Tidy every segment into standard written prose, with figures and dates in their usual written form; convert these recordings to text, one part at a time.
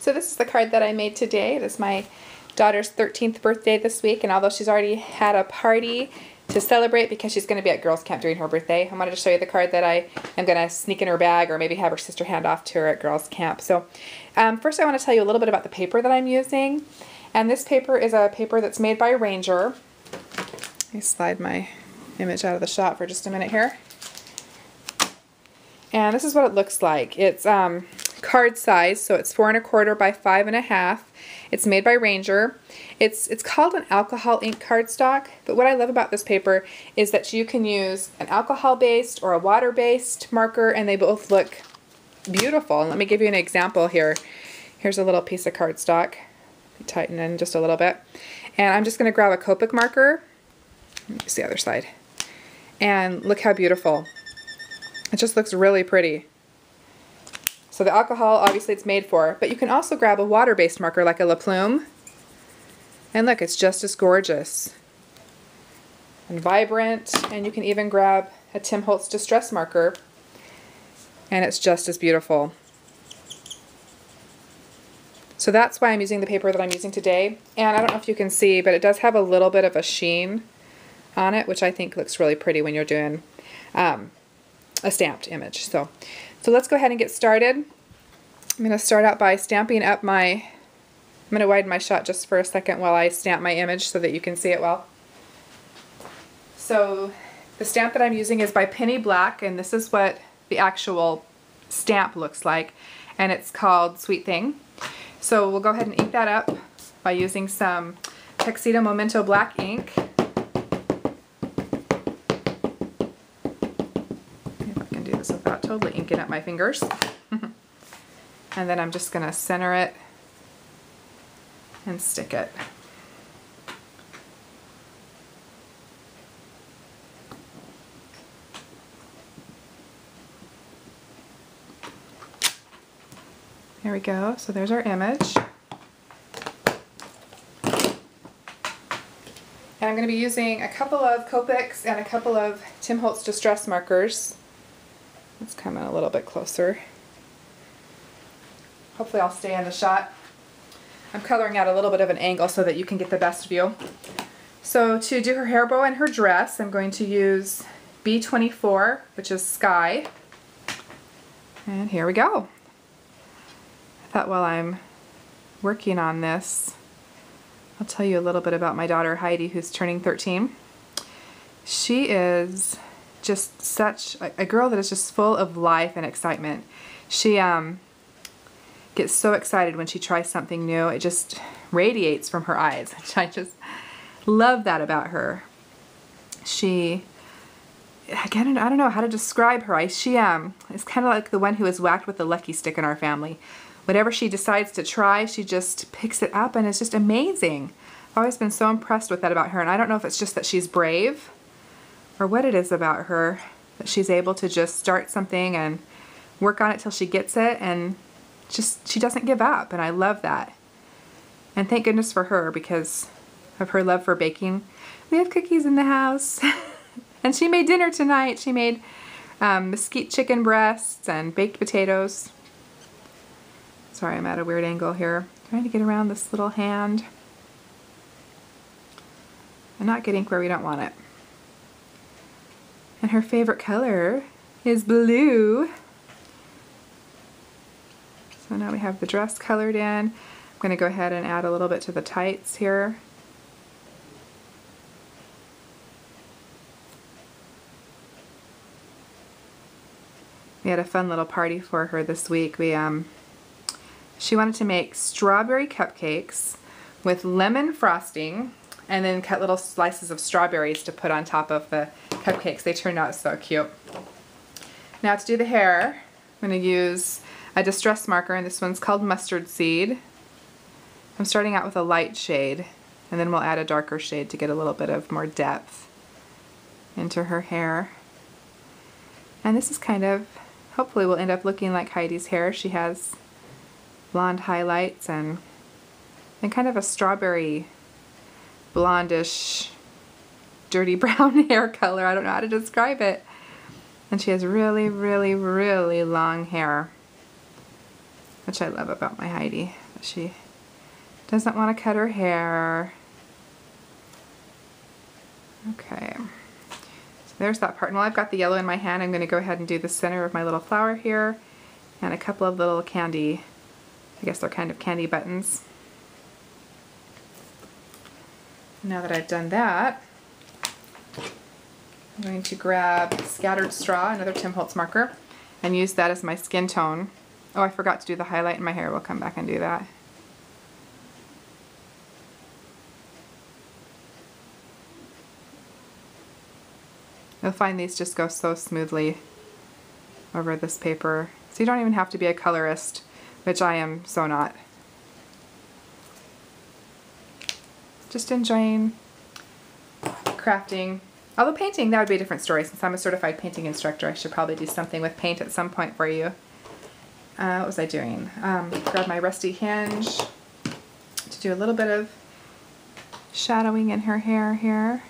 So this is the card that I made today. It is my daughter's 13th birthday this week, and although she's already had a party to celebrate because she's going to be at girls camp during her birthday, I wanted to show you the card that I am going to sneak in her bag or maybe have her sister hand off to her at girls camp. So first I want to tell you a little bit about the paper that I'm using. And this paper is a paper that's made by Ranger. Let me slide my image out of the shot for just a minute here. And this is what it looks like. It's card size, so it's 4 1/4 by 5 1/2. It's made by Ranger. It's called an alcohol ink cardstock, but what I love about this paper is that you can use an alcohol-based or a water-based marker, and they both look beautiful. And let me give you an example here. Here's a little piece of cardstock. Tighten in just a little bit. And I'm just going to grab a Copic marker. Let me use the other side. And look how beautiful. It just looks really pretty. So the alcohol, obviously it's made for, but you can also grab a water-based marker like a La Plume. And look, it's just as gorgeous and vibrant. And you can even grab a Holtz distress marker, and it's just as beautiful. So that's why I'm using the paper that I'm using today. And I don't know if you can see, but it does have a little bit of a sheen on it, which I think looks really pretty when you're doing a stamped image. So let's go ahead and get started. I'm going to start out by stamping up I'm going to widen my shot just for a second while I stamp my image so that you can see it well. So the stamp that I'm using is by Penny Black, and this is what the actual stamp looks like, and it's called Sweet Thing. So we'll go ahead and ink that up by using some Tuxedo Memento black ink. If I can do this without totally inking up my fingers. And then I'm just going to center it and stick it. There we go. So there's our image. And I'm going to be using a couple of Copics and a couple of Holtz distress markers. Let's come in a little bit closer. Hopefully I'll stay in the shot. I'm coloring out a little bit of an angle so that you can get the best view. So to do her hair bow and her dress, I'm going to use B24, which is Sky. And here we go. I thought while I'm working on this, I'll tell you a little bit about my daughter Heidi, who's turning 13. She is just such a girl that is just full of life and excitement. She gets so excited when she tries something new. It just radiates from her eyes. I just love that about her. Again, I don't know how to describe her. She is kind of like the one who is whacked with the lucky stick in our family. Whatever she decides to try, she just picks it up, and it's just amazing. I've always been so impressed with that about her, and I don't know if it's just that she's brave or what it is about her, that she's able to just start something and work on it till she gets it, and she doesn't give up, and I love that. And thank goodness for her because of her love for baking. We have cookies in the house. And she made dinner tonight. She made mesquite chicken breasts and baked potatoes. Sorry, I'm at a weird angle here. Trying to get around this little hand and not get ink where we don't want it. And her favorite color is blue. So now we have the dress colored in. I'm going to go ahead and add a little bit to the tights here. We had a fun little party for her this week. She wanted to make strawberry cupcakes with lemon frosting and then cut little slices of strawberries to put on top of the cupcakes. They turned out so cute. Now to do the hair, I'm going to use a distress marker, and this one's called Mustard Seed. I'm starting out with a light shade, and then we'll add a darker shade to get a little bit of more depth into her hair. And this is kind of, hopefully will end up looking like Heidi's hair. She has blonde highlights and kind of a strawberry blondish dirty brown hair color. I don't know how to describe it. And she has really, really, really long hair, which I love about my Heidi. She doesn't want to cut her hair. Okay, so there's that part. And while I've got the yellow in my hand, I'm going to go ahead and do the center of my little flower here and a couple of little candy, I guess they're kind of candy buttons. Now that I've done that, I'm going to grab Scattered Straw, another Tim Holtz marker, and use that as my skin tone. Oh, I forgot to do the highlight in my hair. We'll come back and do that. You'll find these just go so smoothly over this paper. So you don't even have to be a colorist, which I am so not. Just enjoying crafting. Although painting, that would be a different story. Since I'm a certified painting instructor, I should probably do something with paint at some point for you. What was I doing? Grab my rusty hinge to do a little bit of shadowing in her hair here.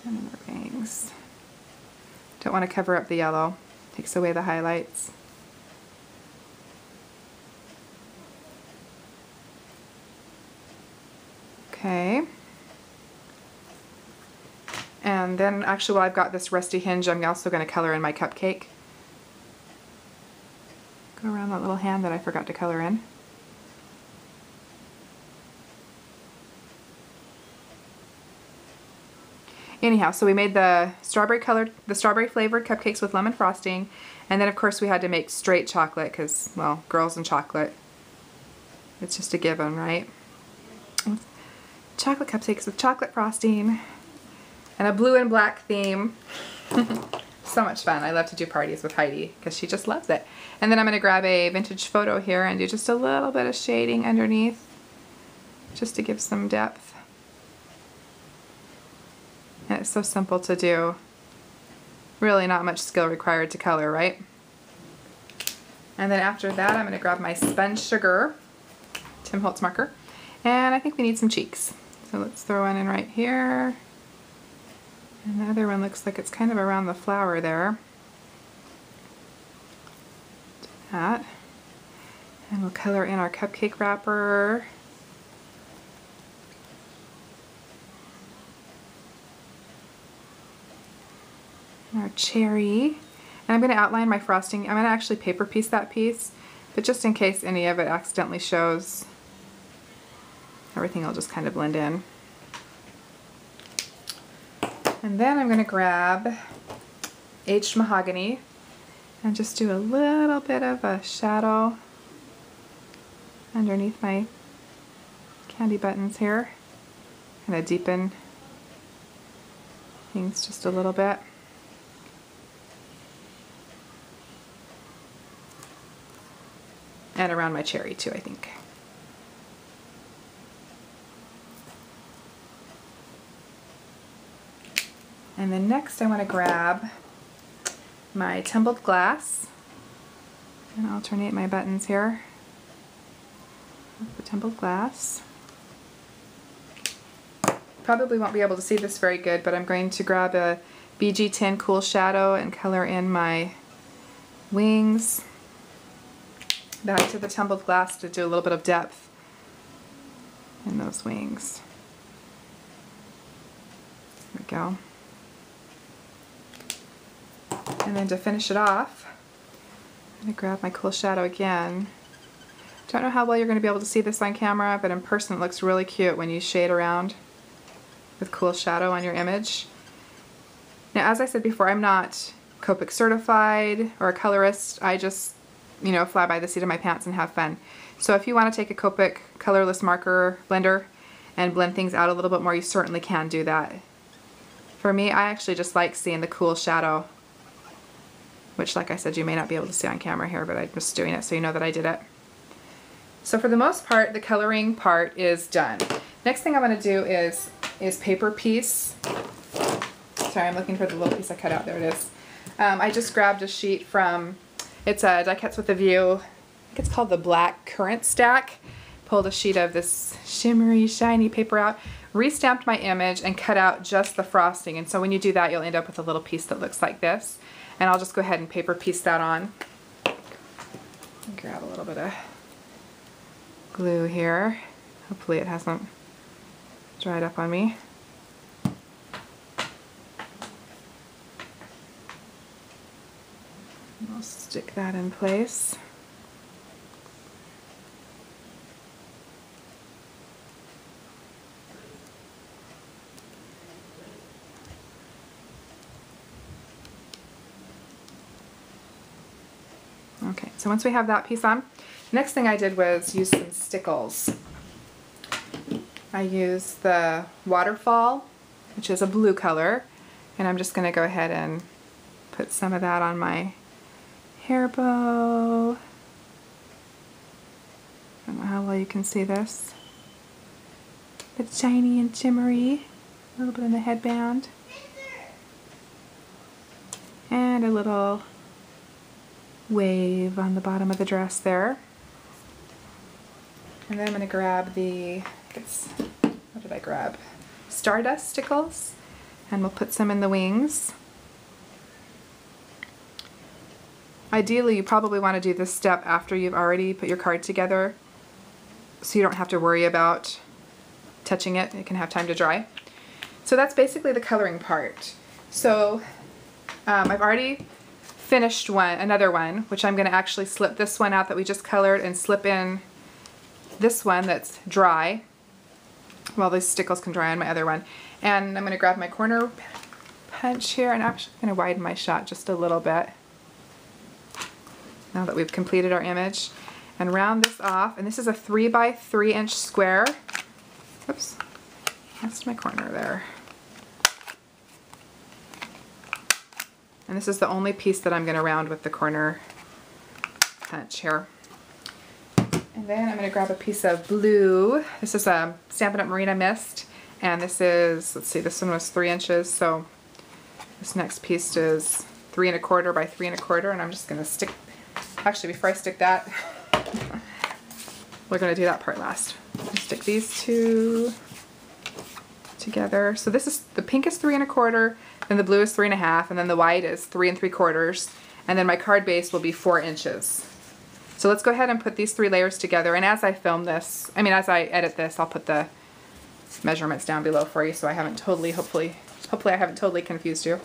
And in her bangs. Don't want to cover up the yellow. Takes away the highlights. Okay. And then actually while I've got this rusty hinge, I'm also going to color in my cupcake. Go around that little hand that I forgot to color in. Anyhow, so we made the strawberry flavored cupcakes with lemon frosting, and then of course we had to make straight chocolate because, well, girls and chocolate. It's just a given, right? Chocolate cupcakes with chocolate frosting and a blue and black theme. So much fun. I love to do parties with Heidi because she just loves it. And then I'm going to grab a vintage photo here and do just a little bit of shading underneath just to give some depth. And it's so simple to do. Really not much skill required to color, right? And then after that, I'm going to grab my Spun Sugar Tim Holtz marker. And I think we need some cheeks. So let's throw one in right here. And the other one looks like it's kind of around the flower there. Do that. And we'll color in our cupcake wrapper. And our cherry. And I'm going to outline my frosting. I'm going to actually paper piece that piece, but just in case any of it accidentally shows, everything will just kind of blend in. And then I'm going to grab aged mahogany and just do a little bit of a shadow underneath my candy buttons here. Kind of deepen things just a little bit. And around my cherry too, I think. And then next I want to grab my tumbled glass and alternate my buttons here with the tumbled glass. Probably won't be able to see this very good, but I'm going to grab a BG10 Cool Shadow and color in my wings back to the tumbled glass to do a little bit of depth in those wings. There we go. And then to finish it off, I'm going to grab my Cool Shadow again. Don't know how well you're going to be able to see this on camera, but in person it looks really cute when you shade around with Cool Shadow on your image. Now, as I said before, I'm not Copics certified or a colorist. I just, you know, fly by the seat of my pants and have fun. So if you want to take a Copic colorless marker blender and blend things out a little bit more, you certainly can do that. For me, I actually just like seeing the Cool Shadow, which, like I said, you may not be able to see on camera here, but I'm just doing it so you know that I did it. So for the most part, the coloring part is done. Next thing I want to do is paper piece. Sorry, I'm looking for the little piece I cut out. There it is. I just grabbed a sheet from, it's a Die Cuts with a View. I think it's called the Black Currant Stack. Pulled a sheet of this shimmery, shiny paper out. re-stamped my image and cut out just the frosting. And so when you do that, you'll end up with a little piece that looks like this. And I'll just go ahead and paper piece that on. Grab a little bit of glue here. Hopefully it hasn't dried up on me. I'll stick that in place. Okay, so once we have that piece on, the next thing I did was use some stickles. I used the Waterfall, which is a blue color, and I'm just going to go ahead and put some of that on my hair bow. I don't know how well you can see this. It's shiny and shimmery. A little bit in the headband. And a little wave on the bottom of the dress there. And then I'm going to grab the, what did I grab? Stardust stickles. And we'll put some in the wings. Ideally, you probably want to do this step after you've already put your card together, so you don't have to worry about touching it. It can have time to dry. So that's basically the coloring part. So I've already finished another one, which I'm going to actually slip this one out that we just colored and slip in this one that's dry. Well, these stickles can dry on my other one. And I'm going to grab my corner punch here, and I'm actually going to widen my shot just a little bit now that we've completed our image, and round this off. And this is a 3 by 3 inch square. Oops, that's my corner there. And this is the only piece that I'm going to round with the corner punch here. And then I'm going to grab a piece of blue. This is a Stampin' Up! Marina Mist. And this is, let's see, this one was 3 inches. So this next piece is 3 1/4 by 3 1/4. And I'm just going to stick, actually before I stick that, we're going to do that part last. Stick these two together. So this is, the pink is 3 1/4, then the blue is 3 1/2, and then the white is 3 3/4, and then my card base will be 4 inches. So let's go ahead and put these 3 layers together, and as I film this, as I edit this, I'll put the measurements down below for you so I haven't totally, hopefully I haven't totally confused you.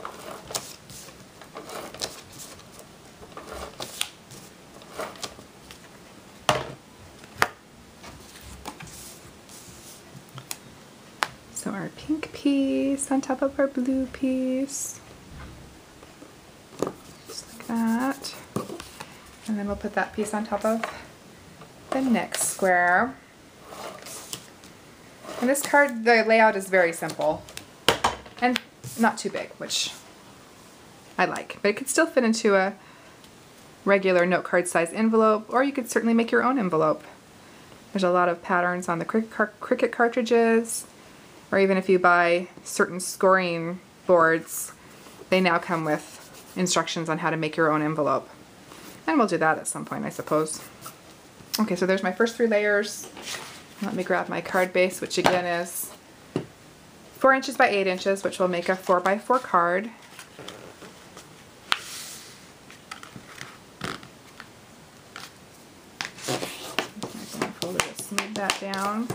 So our pink piece on top of our blue piece, just like that. And then we'll put that piece on top of the next square. And this card, the layout is very simple and not too big, which I like. But it could still fit into a regular note card size envelope, or you could certainly make your own envelope. There's a lot of patterns on the Cricut cartridges. Or even if you buy certain scoring boards, they now come with instructions on how to make your own envelope. And we'll do that at some point, I suppose. Okay, so there's my first 3 layers. Let me grab my card base, which again is 4 inches by 8 inches, which will make a 4 by 4 card. I'm going to smooth that down.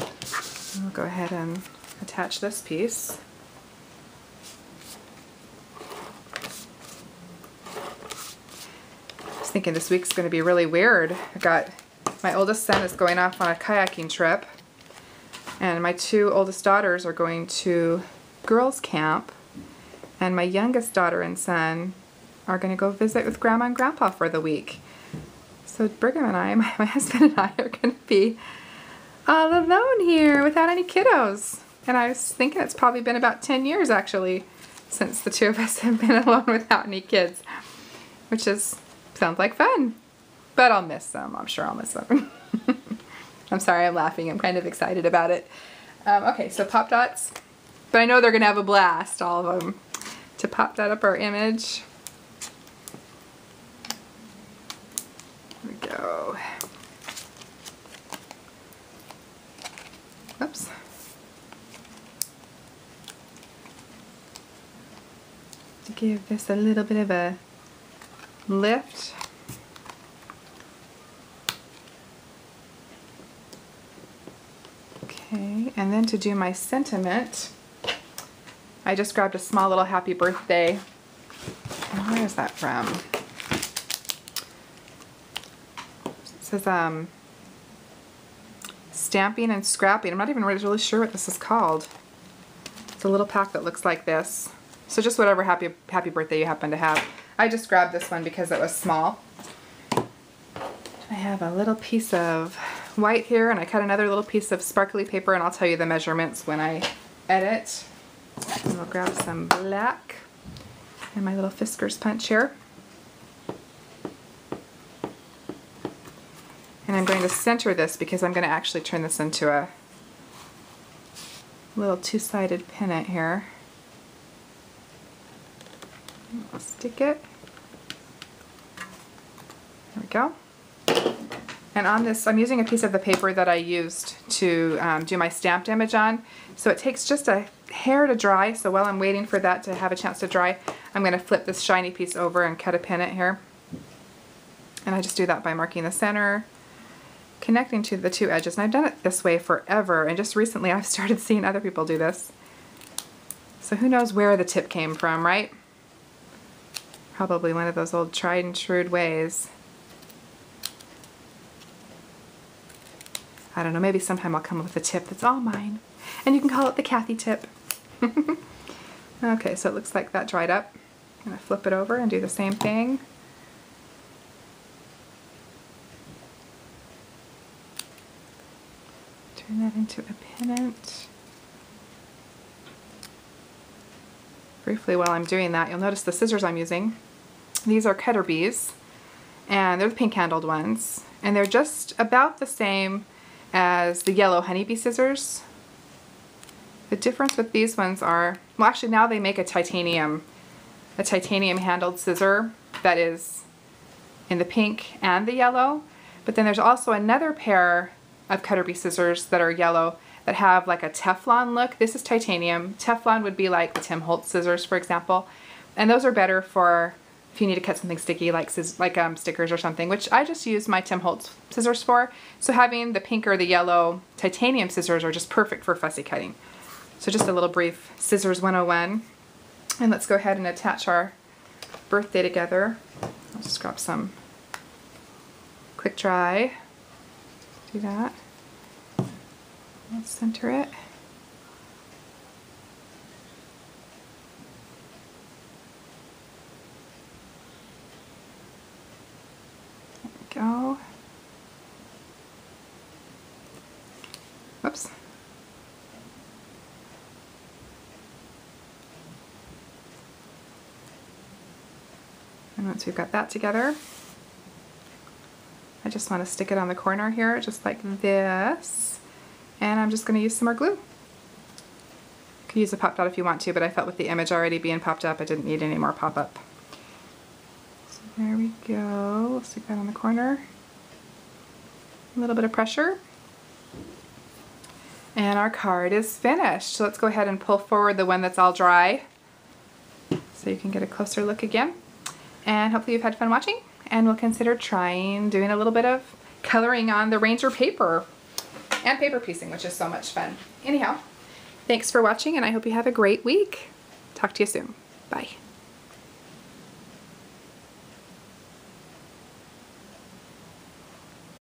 We'll go ahead and attach this piece. I was thinking this week's going to be really weird. My oldest son is going off on a kayaking trip, and my 2 oldest daughters are going to girls' camp, and my youngest daughter and son are going to go visit with Grandma and Grandpa for the week. So Brigham and I, my husband and I, are going to be all alone here without any kiddos. And I was thinking it's probably been about 10 years actually since the 2 of us have been alone without any kids, which sounds like fun. But I'll miss them. I'm sure I'll miss them. I'm sorry, I'm laughing. I'm kind of excited about it. Okay, so pop dots. But I know they're going to have a blast, all of them. To pop dot up our image. There we go. Oops. to give this a little bit of a lift. Okay, and then to do my sentiment, I just grabbed a small little happy birthday. And where is that from? It says stamping and scrapping. I'm not even really sure what this is called. It's a little pack that looks like this. So just whatever happy birthday you happen to have. I just grabbed this one because it was small. I have a little piece of white here, and I cut another little piece of sparkly paper, and I'll tell you the measurements when I edit. And we'll grab some black and my little Fisker's punch here. And I'm going to center this because I'm going to actually turn this into a little two-sided pennant here. I'll stick it. There we go. And on this, I'm using a piece of the paper that I used to do my stamped image on. So it takes just a hair to dry. So while I'm waiting for that to have a chance to dry, I'm going to flip this shiny piece over and cut a pennant here. And I just do that by marking the center, connecting to the two edges. And I've done it this way forever. And just recently I've started seeing other people do this. So who knows where the tip came from, right? Probably one of those old tried and true ways. I don't know, maybe sometime I'll come up with a tip that's all mine. And you can call it the Kathy tip. Okay, so it looks like that dried up. I'm going to flip it over and do the same thing. Turn that into a pennant. Briefly while I'm doing that, you'll notice the scissors I'm using. These are Cutter Bees, and they're the pink handled ones. And they're just about the same as the yellow honeybee scissors. The difference with these ones are, well actually now they make a titanium handled scissor that is in the pink and the yellow, but then there's also another pair of Cutter Bee scissors that are yellow that have like a Teflon look. This is titanium. Teflon would be like the Holtz scissors, for example, and those are better for if you need to cut something sticky like stickers or something, which I just use my Holtz scissors for. So having the pink or the yellow titanium scissors are just perfect for fussy cutting. So just a little brief Scissors 101. And let's go ahead and attach our birthday together. I'll just grab some quick dry. Do that. Let's center it. Go. Whoops. And once we've got that together, I just want to stick it on the corner here, just like this. And I'm just going to use some more glue. You could use a pop dot if you want to, but I felt with the image already being popped up, I didn't need any more pop-up. There we go. We'll stick that on the corner. A little bit of pressure. And our card is finished. So let's go ahead and pull forward the one that's all dry so you can get a closer look again. And hopefully you've had fun watching, and we'll consider doing a little bit of coloring on the Ranger paper and paper piecing, which is so much fun. Anyhow, thanks for watching, and I hope you have a great week. Talk to you soon. Bye.